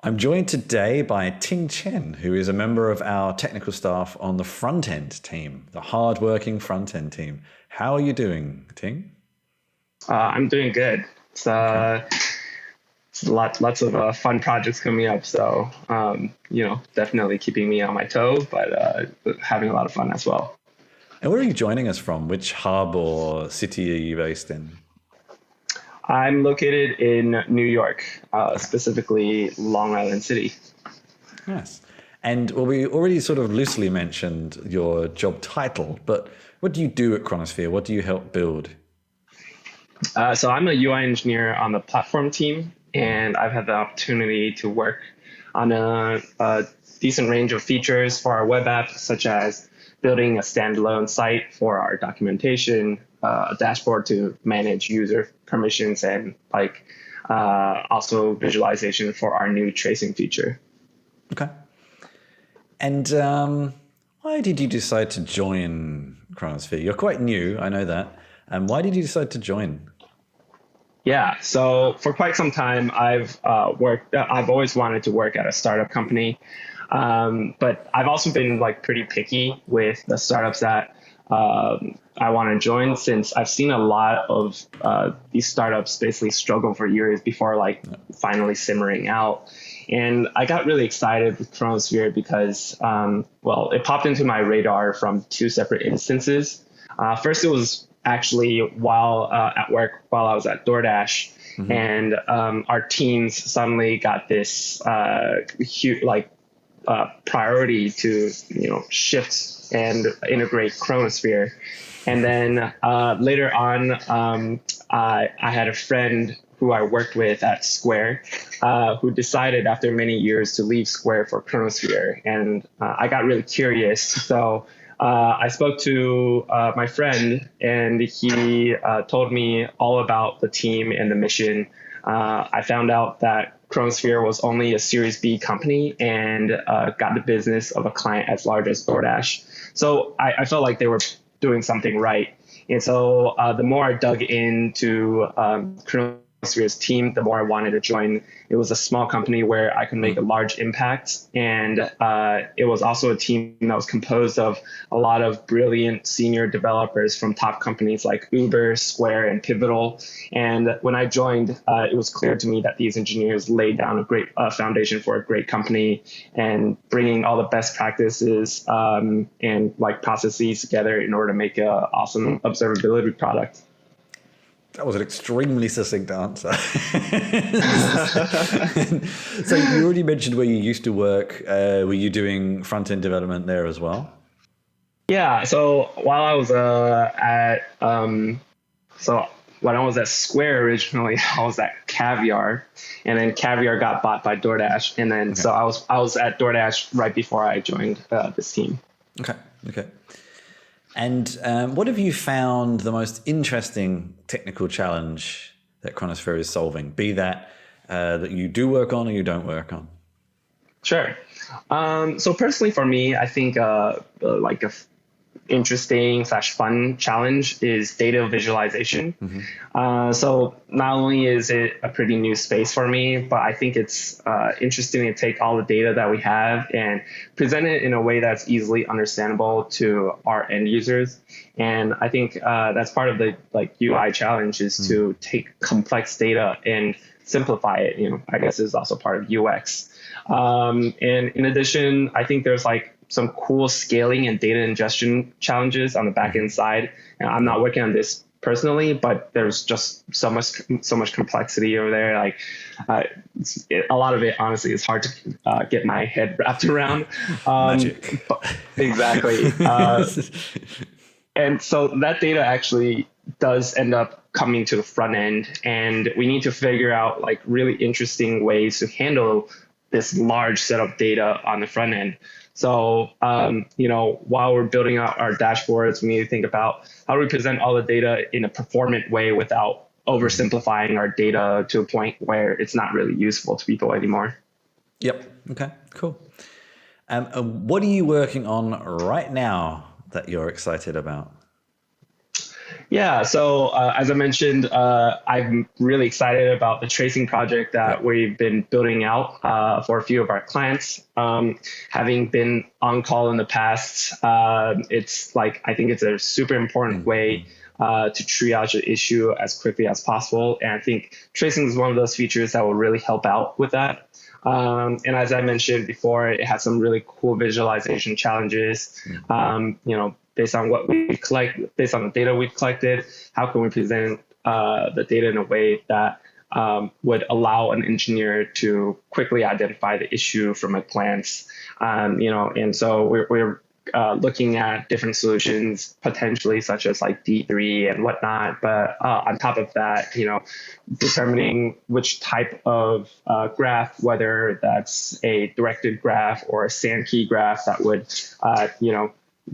I'm joined today by Ting Chen, who is a member of our technical staff on the front-end team, the hard-working front-end team. How are you doing, Ting? I'm doing good. Okay. It's lots of fun projects coming up. So, definitely keeping me on my toe, but having a lot of fun as well. And where are you joining us from? Which hub or city are you based in? I'm located in New York, Okay, specifically Long Island City. nice. And well, we already sort of loosely mentioned your job title, but what do you do at Chronosphere? What do you help build? So I'm a UI engineer on the platform team, and I've had the opportunity to work on a decent range of features for our web app, such as building a standalone site for our documentation, a dashboard to manage user permissions, and also visualization for our new tracing feature. Okay. And why did you decide to join Chronosphere? You're quite new, I know that. And why did you decide to join? Yeah, so for quite some time, I've always wanted to work at a startup company, but I've also been pretty picky with the startups that I want to join, since I've seen a lot of these startups basically struggle for years before finally simmering out. And I got really excited with Chronosphere because, it popped into my radar from two separate instances. First, it was actually while at work while I was at DoorDash, and our teams suddenly got this huge priority to shift and integrate Chronosphere. And then later on, I had a friend who I worked with at Square, who decided after many years to leave Square for Chronosphere, and I got really curious. So I spoke to my friend, and he told me all about the team and the mission. I found out that Chronosphere was only a Series B company and got the business of a client as large as DoorDash. So I felt like they were doing something right. And so the more I dug into Chronosphere's team, the more I wanted to join. It was a small company where I could make a large impact. And it was also a team that was composed of a lot of brilliant senior developers from top companies like Uber, Square, and Pivotal. And when I joined, it was clear to me that these engineers laid down a great foundation for a great company, and bringing all the best practices and processes together in order to make an awesome observability product. That was an extremely succinct answer. So you already mentioned where you used to work. Were you doing front-end development there as well? Yeah. So while I was when I was at Square originally, I was at Caviar, and then Caviar got bought by DoorDash, and then so I was at DoorDash right before I joined this team. Okay. And what have you found the most interesting technical challenge that Chronosphere is solving? Be that that you do work on or you don't work on? Sure. So personally, for me, I think like a interesting / fun challenge is data visualization. So not only is it a pretty new space for me, but I think it's interesting to take all the data that we have and present it in a way that's easily understandable to our end users. And I think that's part of the UI challenge, is to take complex data and simplify it. I guess is also part of UX. And in addition, I think there's some cool scaling and data ingestion challenges on the backend side. And I'm not working on this personally, but there's just so much complexity over there. A lot of it, honestly, is hard to get my head wrapped around. Magic. Exactly. And so that data actually does end up coming to the front end, and we need to figure out really interesting ways to handle this large set of data on the front end. So, while we're building out our dashboards, we need to think about how do we present all the data in a performant way without oversimplifying our data to a point where it's not really useful to people anymore. Yep. Okay, cool. What are you working on right now that you're excited about? Yeah, so as I mentioned, I'm really excited about the tracing project that we've been building out for a few of our clients. Having been on call in the past, it's like I think it's a super important way to triage an issue as quickly as possible. And I think tracing is one of those features that will really help out with that. And as I mentioned before, it has some really cool visualization challenges. Based on what we collect, based on the data we've collected, how can we present the data in a way that would allow an engineer to quickly identify the issue from a glance? And so we're looking at different solutions, potentially such as like D3 and whatnot. But on top of that, determining which type of graph, whether that's a directed graph or a Sankey graph, that would,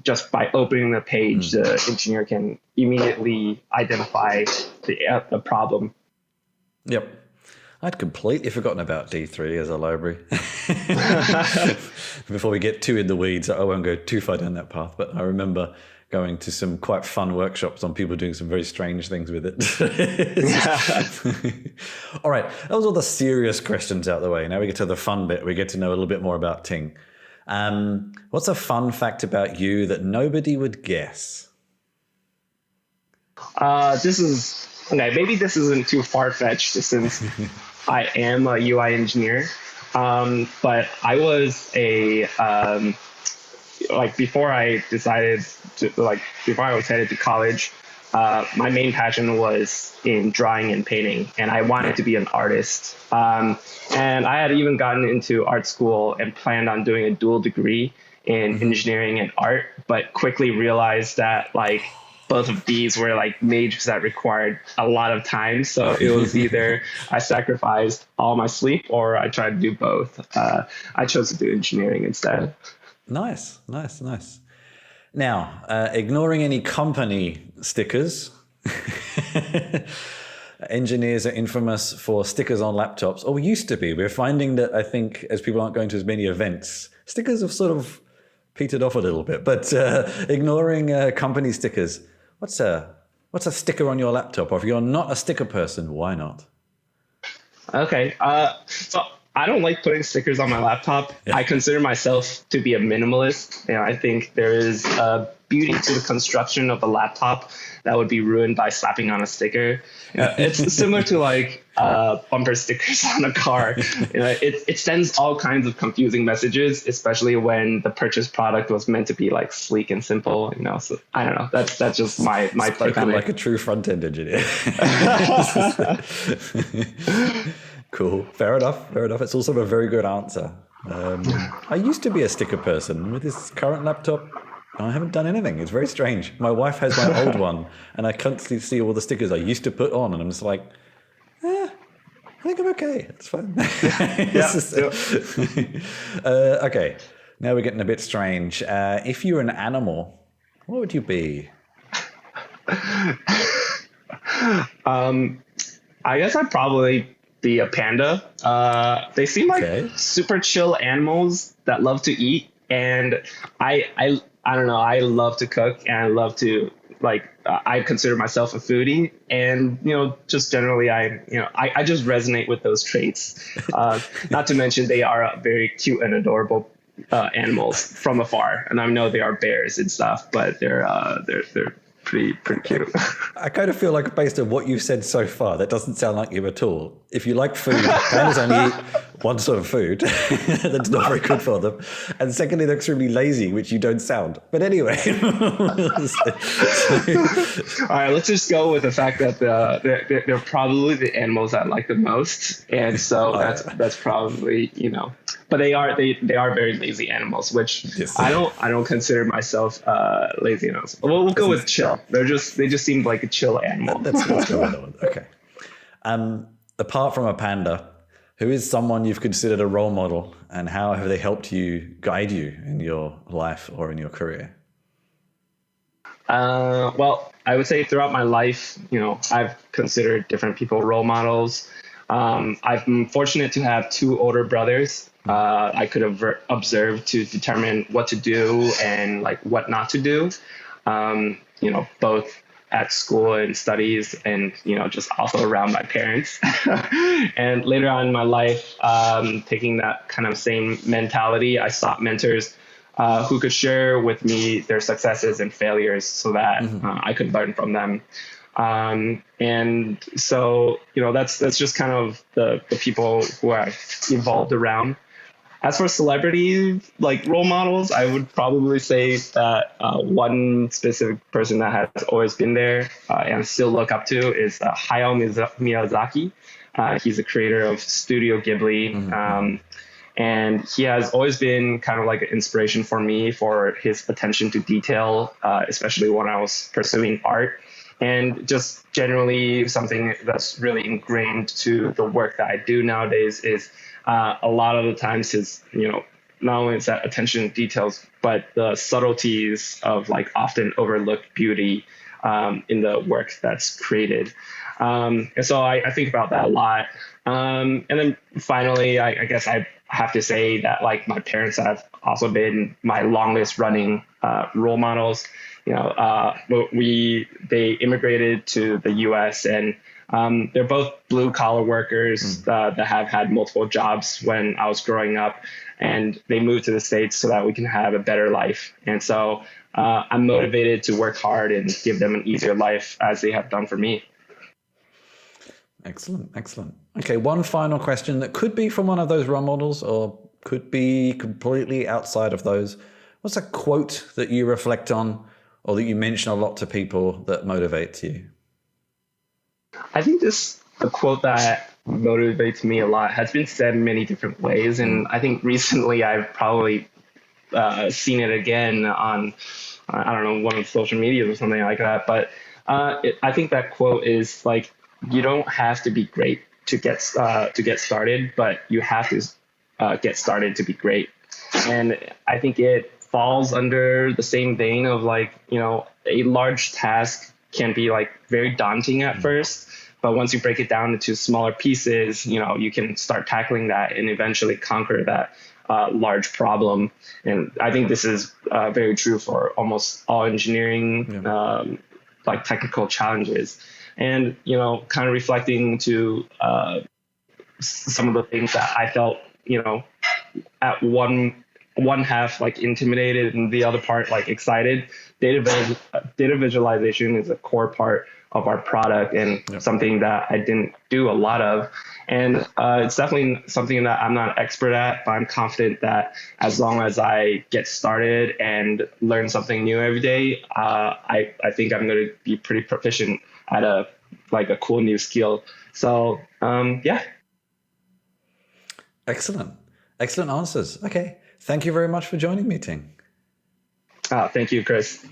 just by opening the page, the engineer can immediately identify the problem. Yep. I'd completely forgotten about D3 as a library. Before we get too in the weeds, I won't go too far down that path, but I remember going to some quite fun workshops on people doing some very strange things with it. All right, that was all the serious questions out the way. Now we get to the fun bit. We get to know a little bit more about Ting. What's a fun fact about you that nobody would guess? Maybe this isn't too far-fetched since I am a UI engineer. But I was before I was headed to college, my main passion was in drawing and painting, and I wanted to be an artist. And I had even gotten into art school and planned on doing a dual degree in engineering and art, but quickly realized that both of these were majors that required a lot of time. So it was either I sacrificed all my sleep or I tried to do both. I chose to do engineering instead. Nice. Now, ignoring any company stickers, engineers are infamous for stickers on laptops, or we used to be. We're finding that I think as people aren't going to as many events, stickers have sort of petered off a little bit. But ignoring company stickers, what's a sticker on your laptop? Or if you're not a sticker person, why not? Okay. So I don't like putting stickers on my laptop. Yeah. I consider myself to be a minimalist. I think there is a beauty to the construction of a laptop that would be ruined by slapping on a sticker. It's similar to bumper stickers on a car. It sends all kinds of confusing messages, especially when the purchased product was meant to be sleek and simple. So I don't know. That's just my take on it. Like a true front-end engineer. Cool. Fair enough. It's also a very good answer. I used to be a sticker person. With this current laptop, I haven't done anything. It's very strange. My wife has my old one, and I constantly see all the stickers I used to put on, and I'm just like, I think I'm okay. It's fine. Okay. Now we're getting a bit strange. If you were an animal, what would you be? I guess I'd probably be a panda. They seem like super chill animals that love to eat, and I don't know. I love to cook, and I love to I consider myself a foodie, and just generally I just resonate with those traits. Not to mention they are very cute and adorable animals from afar, and I know they are bears and stuff, but they're pretty cute. I kind of feel like based on what you've said so far, that doesn't sound like you at all. If you like food, pandas only eat one sort of food that's not very good for them. And secondly, they're extremely lazy, which you don't sound. But anyway. All right, let's just go with the fact that they're probably the animals I like the most. And so that's probably, but they are very lazy animals, which yes. I don't consider myself lazy animals. We'll go with chill. They just seem like a chill animal. Let's go with that one. Okay. Apart from a panda, who is someone you've considered a role model, and how have they helped guide you in your life or in your career? Well, I would say throughout my life, I've considered different people role models. I've been fortunate to have two older brothers. I could have observed to determine what to do and what not to do. Both at school and studies, and just also around my parents. And later on in my life, taking that kind of same mentality, I sought mentors who could share with me their successes and failures so that I could learn from them. And so, that's just kind of the people who I've evolved around. As for celebrity like role models, I would probably say that one specific person that has always been there and I still look up to is Hayao Miyazaki. He's the creator of Studio Ghibli. And he has always been kind of like an inspiration for me for his attention to detail, especially when I was pursuing art. And just generally something that's really ingrained to the work that I do nowadays is a lot of the times his, not only is that attention to details, but the subtleties of like often overlooked beauty in the work that's created. And so I think about that a lot. And then finally, I guess I have to say that like my parents have also been my longest running role models. They immigrated to the U.S. and they're both blue collar workers that have had multiple jobs when I was growing up, and they moved to the States so that we can have a better life. And so I'm motivated to work hard and give them an easier life as they have done for me. Excellent. Okay, one final question that could be from one of those role models or could be completely outside of those. What's a quote that you reflect on or that you mention a lot to people that motivates you? I think a quote that motivates me a lot has been said in many different ways. And I think recently I've probably seen it again on, I don't know, one of the social medias or something like that. But I think that quote is like, you don't have to be great to get started, but you have to get started to be great. And I think it falls under the same vein of like, a large task can be like very daunting at first, but once you break it down into smaller pieces, you can start tackling that and eventually conquer that large problem. And I think this is very true for almost all engineering, like technical challenges. And, kind of reflecting to some of the things that I felt, at one half like intimidated and the other part like excited. Data visualization is a core part of our product and something that I didn't do a lot of. And it's definitely something that I'm not an expert at, but I'm confident that as long as I get started and learn something new every day, I think I'm going to be pretty proficient at a cool new skill. So, yeah. Excellent answers. Okay. Thank you very much for joining me, Ting. Thank you, Chris.